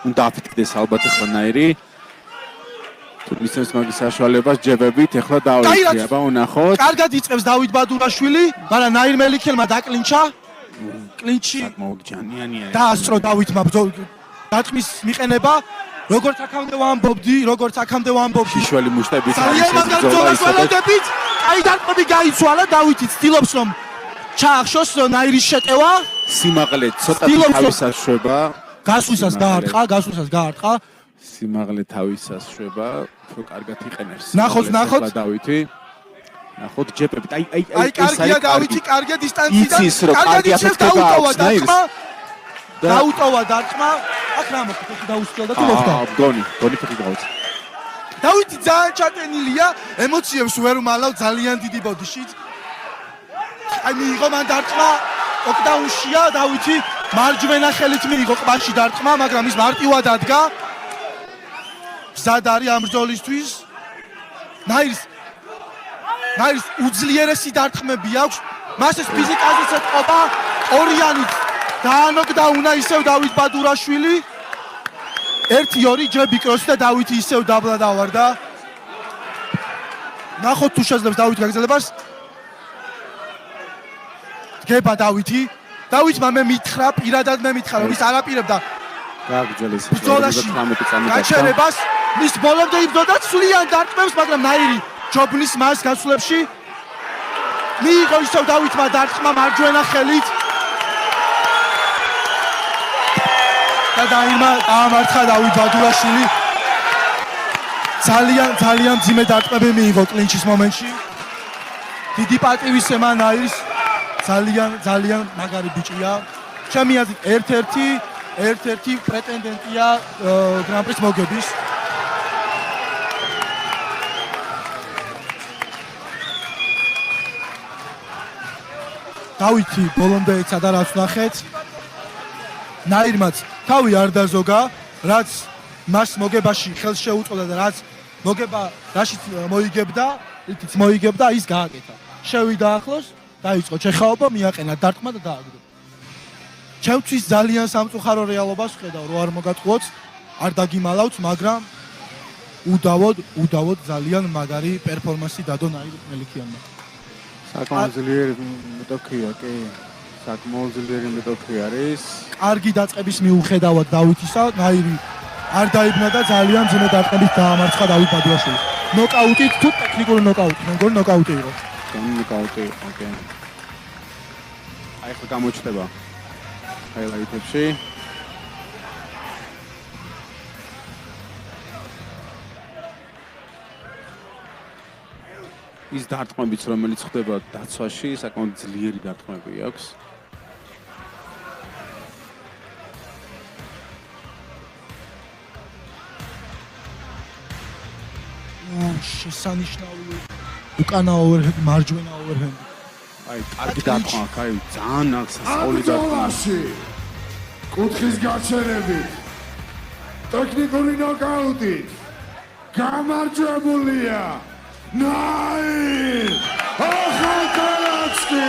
უნდა აფეთქდეს ალბათ ახლა ნაირი. თუ მისცემს მაგის საშუალებას ჯებებით, ახლა დავით, აბა ვნახოთ. კარგად იწყებს დავით ბადურაშვილი, მაგრამ ნაირ მელიქელმა დაკლინჩა. კლინჩი საკმაოდ ჯანიანია. დაასწრო დავითმა დათმის მიყენება. როგორც აქამდე ვამბობდი. შიშველი მუშტებით ძალიან მაგარ ბრძოლას ველოდებით. აი დარტყმები გაიცვალა დავითი ცდილობს რომ ჩაახშოს ნაირის შეტევა. სიმაღლე ცოტა თავისას შვება. გასვლისას გაარტყა. სიმაღლე თავისას შვება, უფრო კარგად იყენებს. ნახოთ დავითი. ნახოთ ჯეპებით. აი კარგია დავითი, კარგია დისტანციიდან. იცის რომ კარგი აფეთქება აქვს ნაირს. დაუტოვა დარტყმა. აქ რა მოხდა? დაუსწრდა თუ მოხდა? გონი ფეხი გაუწ. დავითი ძალიან ჩატენილია, ემოციებს ვერ უმალავ ძალიან დიდი ბოდიშით. აი მიიღო მან დარტყმა, ნოკდაუნშია დავითი, მარჯვენა ხელით მიიღო ყბაში დარტყმა, მაგრამ ის მარტივად ადგა. მზად არის ამ ბრძოლისთვის. ნაირს უძლიერესი დარტყმები აქვს. მას ეს ფიზიკაზეც ეთყობა, ორიანით დაანოკდაუნა ისევ დავით ბადურაშვილი. 1-2 ჯები კროსი და დავითი ისევ დაბლა დავარდა. ნახოთ თუ შეძლებს დავით გაგრძელებას. დგება დავითი. დავითმა მე მითხრა, პირადად მე მითხრა, რომ ის არაპირებდა გააგრძელეს ბრძოლაში გაჩერებას. მის ბოლომდე იბრძოდა სულიან დარტყმებს, მაგრამ ნაირი ჯობნის მას გასვლებში. მიიღო ისევ დავითმა დარტყმა მარჯვენა ხელით. და დაამარცხა დავით ბადურაშვილი. ძალიან მძიმე დარტყმები მიიღო კლინჩის მომენტში. დიდი პატივისცემა ნაირს. ძალიან მაგარი ბიჭია. ჩემი აზრით ერთ-ერთი პრეტენდენტია გრან-პრის მოგების. დავითი ბოლომდე ეცადა რაც ნახეთ. ნაირმაც თავი არ დაზოგა, რაც მას მოგებაში ხელს შეუწყობდა და რაც მოგება რაშიც მოიგებდა, ის გააკეთა. შევიდა ახლოს, დაიწყო ჩეხაობა, მიაყენა დარტყმა და დააგდო. ჩემთვის ძალიან სამწუხარო რეალობას ვხედავ, რომ არ მოგატყუოთ, არ დაგიმალავთ, მაგრამ უდავოდ ძალიან მაგარი პერფორმანსი დადო ნაირ მელიქიანმა. საკმაოდ ძლიერი მეტოქია, კი. საკმაოდ ძლიერი მეტოქი არის. კარგი დაწყების მიუხედავად დავითისა, ნაირი არ დაიბნა და ძალიან მძიმე დარტყმებით დაამარცხა დავით ბადურაშვილს. ნოკაუტით თუ ტექნიკური ნოკაუტი, მე მგონი ნოკაუტი იყო. ნოკაუტი იყო, კი. აი ხო გამოჩნდება ჰაილაიტებში. ის დარტყმებიც რომელიც ხდება დაცვაში, საკმაოდ ძლიერი დარტყმები აქვს. შესანიშნავი უკანა ოვერჰენდი, მარჯვენა ოვერჰენდი. აი, კარგი დარტყმა აქვს, აი, ძალიან აღსასწაული დარტყმა. კუთხის გაჩერებით, ტექნიკური ნოკაუტით გამარჯვებულია ნაირ ახალგაზრდა